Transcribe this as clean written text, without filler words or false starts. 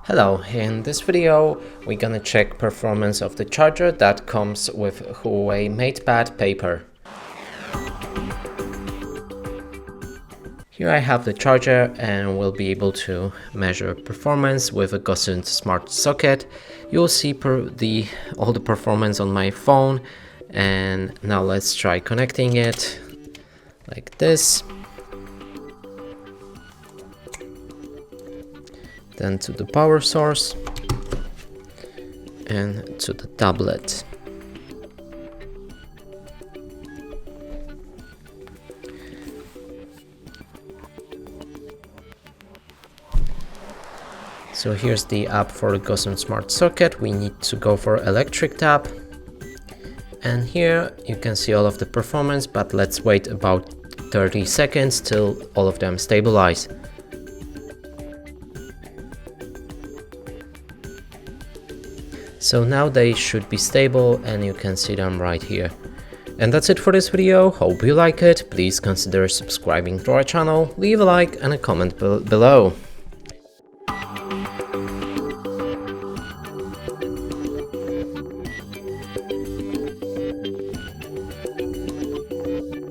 Hello, in this video we're gonna check performance of the charger that comes with Huawei Matepad Paper. Here I have the charger and we'll be able to measure performance with a Gaussian smart socket. You'll see all the performance on my phone, and now let's try connecting it like this. Then to the power source and to the tablet. So here's the app for the Gaussian Smart Socket. We need to go for electric tab. And here you can see all of the performance, but let's wait about 30 seconds till all of them stabilize. So now they should be stable and you can see them right here. And that's it for this video. Hope you like it. Please consider subscribing to our channel, leave a like and a comment below.